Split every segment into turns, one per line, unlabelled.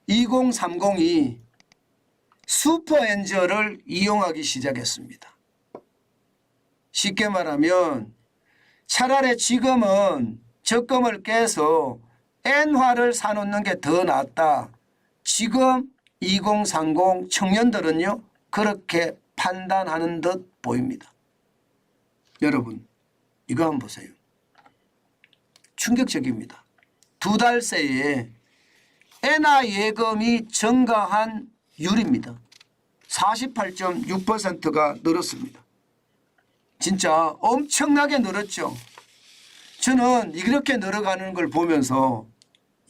2030이 슈퍼엔저를 이용하기 시작했습니다. 쉽게 말하면 차라리 지금은 적금을 깨서 엔화를 사놓는 게 더 낫다. 지금 2030 청년들은요 그렇게 판단하는 듯 보입니다. 여러분 이거 한번 보세요. 충격적입니다. 2달 새에 엔화 예금이 증가한 율입니다. 48.6%가 늘었습니다. 진짜 엄청나게 늘었죠. 저는 이렇게 늘어가는 걸 보면서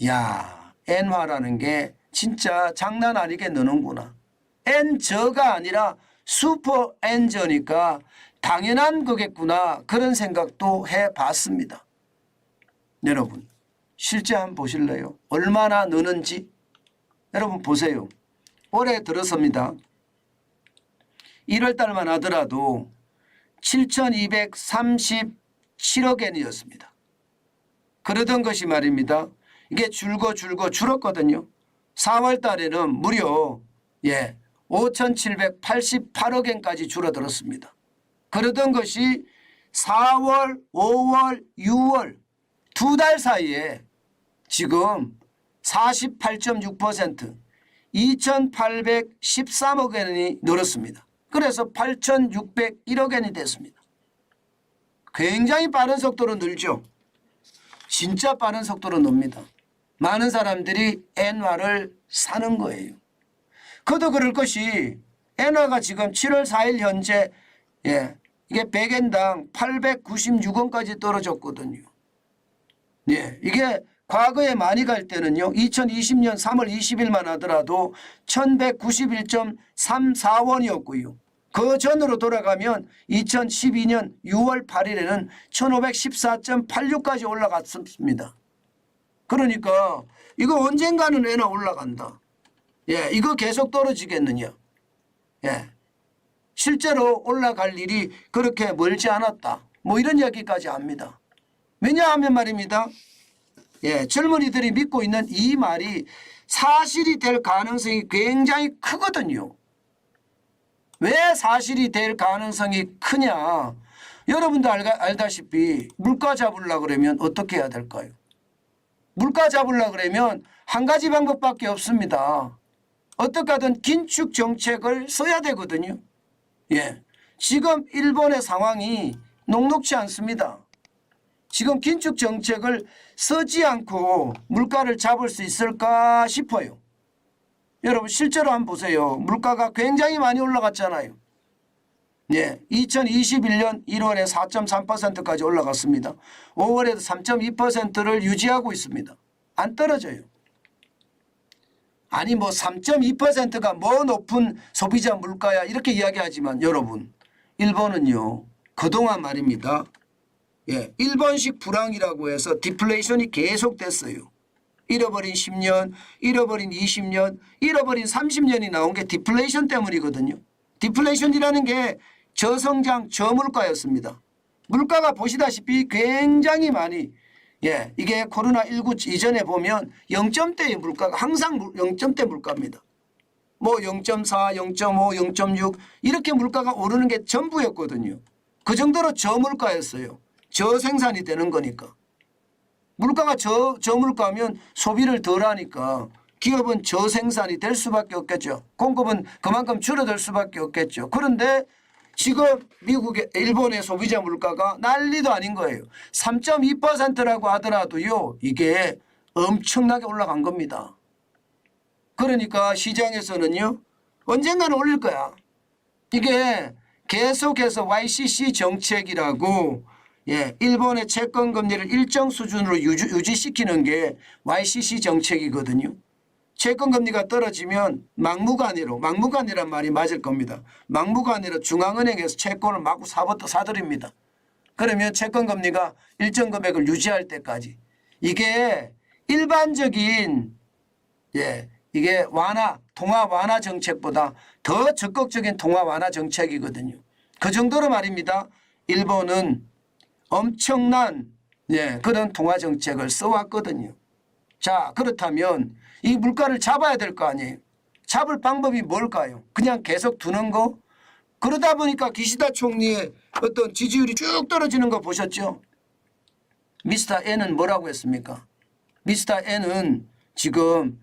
야, 엔화라는 게 진짜 장난 아니게 느는구나. 엔저가 아니라 슈퍼 엔저니까 당연한 거겠구나 그런 생각도 해봤습니다. 여러분 실제 한번 보실래요? 얼마나 느는지. 여러분 보세요. 올해 들어섭니다. 1월 달만 하더라도 7,237억 엔이었습니다. 그러던 것이 말입니다. 이게 줄었거든요. 4월 달에는 무려 5,788억 엔까지 줄어들었습니다. 그러던 것이 4월, 5월, 6월 2달 사이에 지금 48.6% 2,813억 엔이 늘었습니다. 그래서 8,601억 엔이 됐습니다. 굉장히 빠른 속도로 늘죠. 진짜 빠른 속도로 늡니다. 많은 사람들이 엔화를 사는 거예요. 그도 그럴 것이 엔화가 지금 7월 4일 현재 이게 100엔당 896원까지 떨어졌거든요. 이게 과거에 많이 갈 때는요. 2020년 3월 20일만 하더라도 1191.34원이었고요. 그 전으로 돌아가면 2012년 6월 8일에는 1514.86까지 올라갔습니다. 그러니까 이거 언젠가는 엔화 올라간다. 이거 계속 떨어지겠느냐. 실제로 올라갈 일이 그렇게 멀지 않았다. 뭐 이런 이야기까지 합니다. 왜냐하면 말입니다. 젊은이들이 믿고 있는 이 말이 사실이 될 가능성이 굉장히 크거든요. 왜 사실이 될 가능성이 크냐. 여러분도 알다시피 물가 잡으려고 그러면 어떻게 해야 될까요? 물가 잡으려고 그러면 한 가지 방법밖에 없습니다. 어떻게 하든 긴축 정책을 써야 되거든요. 지금 일본의 상황이 녹록지 않습니다. 지금 긴축 정책을 쓰지 않고 물가를 잡을 수 있을까 싶어요. 여러분 실제로 한번 보세요. 물가가 굉장히 많이 올라갔잖아요. 2021년 1월에 4.3%까지 올라갔습니다. 5월에도 3.2%를 유지하고 있습니다. 안 떨어져요. 아니 뭐 3.2%가 뭐 높은 소비자 물가야 이렇게 이야기하지만 여러분 일본은요 그동안 말입니다. 일본식 불황이라고 해서 디플레이션이 계속됐어요. 잃어버린 10년, 잃어버린 20년, 잃어버린 30년이 나온 게 디플레이션 때문이거든요. 디플레이션이라는 게 저성장, 저물가였습니다. 물가가 보시다시피 굉장히 많이 이게 코로나19 이전에 보면 0점대의 물가가 항상 0점대 물가입니다. 뭐 0.4, 0.5, 0.6 이렇게 물가가 오르는 게 전부였거든요. 그 정도로 저물가였어요. 저생산이 되는 거니까. 물가가 저물가면 소비를 덜 하니까 기업은 저생산이 될 수밖에 없겠죠. 공급은 그만큼 줄어들 수밖에 없겠죠. 그런데 지금 미국의 일본의 소비자 물가가 난리도 아닌 거예요. 3.2%라고 하더라도요. 이게 엄청나게 올라간 겁니다. 그러니까 시장에서는요. 언젠가는 올릴 거야. 이게 계속해서 YCC 정책이라고 일본의 채권 금리를 일정 수준으로 유지시키는 게 YCC 정책이거든요. 채권 금리가 떨어지면 막무가내란 말이 맞을 겁니다. 막무가내로 중앙은행에서 채권을 마구 사들입니다. 그러면 채권 금리가 일정 금액을 유지할 때까지 이게 일반적인 이게 통화 완화 정책보다 더 적극적인 통화 완화 정책이거든요. 그 정도로 말입니다. 일본은 엄청난 그런 통화 정책을 써왔거든요. 자, 그렇다면 이 물가를 잡아야 될 거 아니에요. 잡을 방법이 뭘까요? 그냥 계속 두는 거? 그러다 보니까 기시다 총리의 어떤 지지율이 쭉 떨어지는 거 보셨죠? 미스터 N은 뭐라고 했습니까? 미스터 N은 지금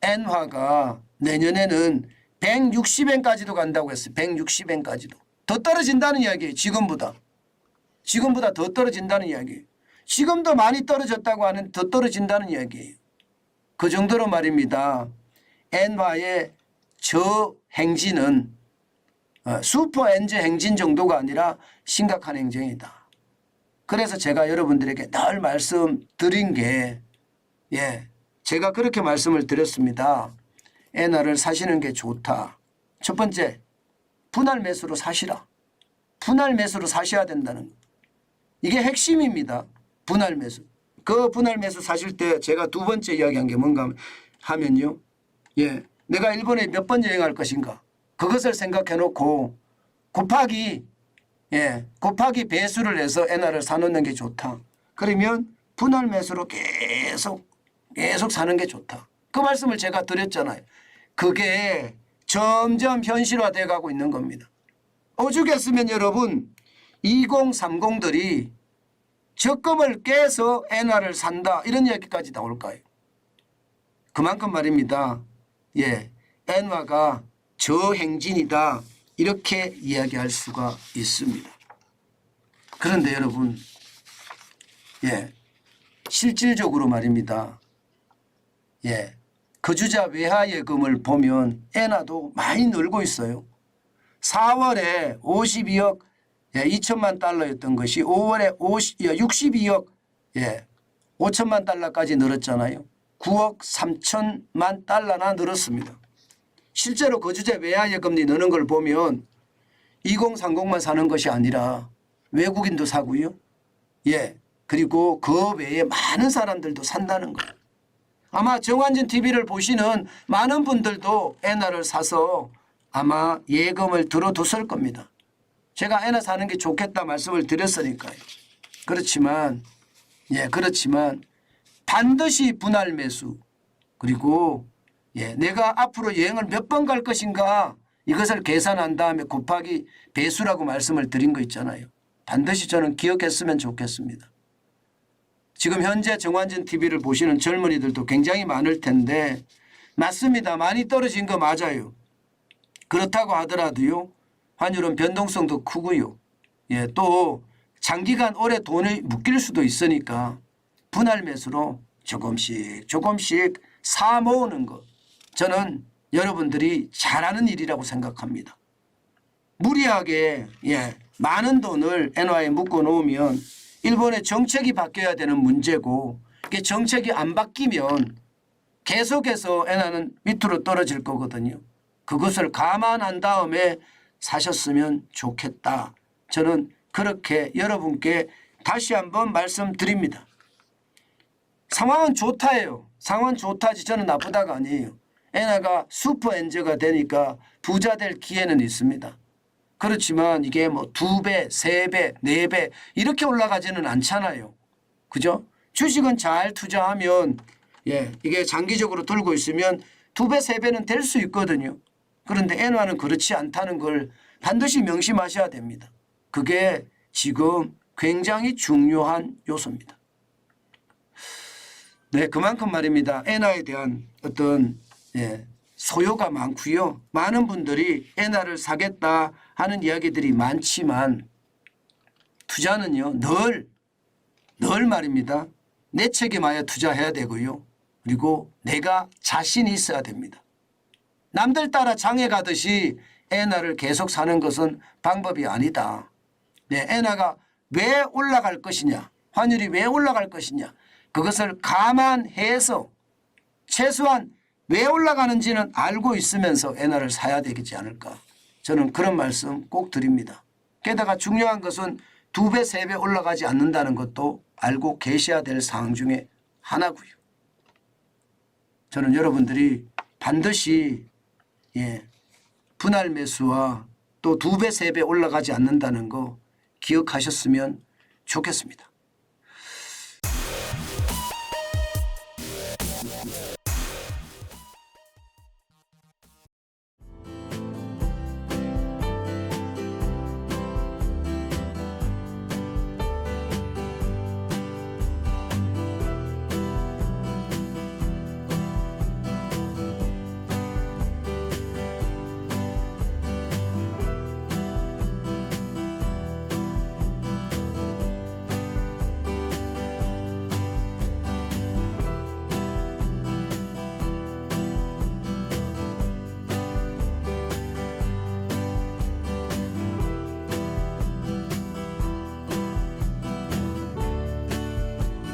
엔화가 내년에는 160엔까지도 간다고 했어요. 160엔까지도. 더 떨어진다는 이야기예요. 지금보다 더 떨어진다는 이야기예요. 지금도 많이 떨어졌다고 하는 더 떨어진다는 이야기예요. 그 정도로 말입니다. 엔화의 저행진은 슈퍼 엔저 행진 정도가 아니라 심각한 행정이다. 그래서 제가 여러분들에게 늘 말씀드린 게 제가 그렇게 말씀을 드렸습니다. 엔화를 사시는 게 좋다. 첫 번째, 분할 매수로 사시라. 분할 매수로 사셔야 된다는 거. 이게 핵심입니다. 분할 매수. 그 분할 매수 사실 때 제가 두 번째 이야기한 게 뭔가 하면요. 내가 일본에 몇 번 여행할 것인가. 그것을 생각해 놓고 곱하기 배수를 해서 엔화를 사놓는 게 좋다. 그러면 분할 매수로 계속 사는 게 좋다. 그 말씀을 제가 드렸잖아요. 그게 점점 현실화돼 가고 있는 겁니다. 오죽했으면 여러분 2030들이 적금을 깨서 엔화를 산다 이런 이야기까지 나올까요? 그만큼 말입니다. 엔화가 저행진이다 이렇게 이야기할 수가 있습니다. 그런데 여러분 실질적으로 말입니다. 거주자 외화예금을 보면 엔화도 많이 늘고 있어요. 4월에 52억 2천만 달러였던 것이 5월에 62억 5천만 달러까지 늘었잖아요. 9억 3천만 달러나 늘었습니다. 실제로 거주자 외화예금이 느는 걸 보면 2030만 사는 것이 아니라 외국인도 사고요. 그리고 그 외에 많은 사람들도 산다는 거예요. 아마 정환진 TV를 보시는 많은 분들도 엔화를 사서 아마 예금을 들어뒀을 겁니다. 제가 엔화 사는 게 좋겠다 말씀을 드렸으니까요. 그렇지만 반드시 분할 매수 그리고 내가 앞으로 여행을 몇 번 갈 것인가 이것을 계산한 다음에 곱하기 배수라고 말씀을 드린 거 있잖아요. 반드시 저는 기억했으면 좋겠습니다. 지금 현재 정환진 TV를 보시는 젊은이들도 굉장히 많을 텐데 맞습니다. 많이 떨어진 거 맞아요. 그렇다고 하더라도요. 환율은 변동성도 크고요. 또 장기간 오래 돈이 묶일 수도 있으니까 분할 매수로 조금씩 사 모으는 것. 저는 여러분들이 잘하는 일이라고 생각합니다. 무리하게 많은 돈을 엔화에 묶어 놓으면 일본의 정책이 바뀌어야 되는 문제고 이게 정책이 안 바뀌면 계속해서 엔화는 밑으로 떨어질 거거든요. 그것을 감안한 다음에 사셨으면 좋겠다. 저는 그렇게 여러분께 다시 한번 말씀드립니다. 상황은 좋다예요. 상황은 좋다지 저는 나쁘다가 아니에요. 엔화가 슈퍼 엔저가 되니까 부자 될 기회는 있습니다. 그렇지만 이게 뭐 2배, 3배, 4배 이렇게 올라가지는 않잖아요. 그죠? 주식은 잘 투자하면 이게 장기적으로 들고 있으면 2배, 3배는 될 수 있거든요. 그런데 엔화는 그렇지 않다는 걸 반드시 명심하셔야 됩니다. 그게 지금 굉장히 중요한 요소입니다. 그만큼 말입니다. 엔화에 대한 어떤 소요가 많고요. 많은 분들이 엔화를 사겠다 하는 이야기들이 많지만 투자는요. 늘 말입니다. 내 책임하에 투자해야 되고요. 그리고 내가 자신이 있어야 됩니다. 남들 따라 장에 가듯이 엔화를 계속 사는 것은 방법이 아니다. 엔화가 왜 올라갈 것이냐, 환율이 왜 올라갈 것이냐 그것을 감안해서 최소한 왜 올라가는지는 알고 있으면서 엔화를 사야 되지 않을까. 저는 그런 말씀 꼭 드립니다. 게다가 중요한 것은 2배, 3배 올라가지 않는다는 것도 알고 계셔야 될 사항 중에 하나고요. 저는 여러분들이 반드시 분할 매수와 또 2배, 3배 올라가지 않는다는 거 기억하셨으면 좋겠습니다.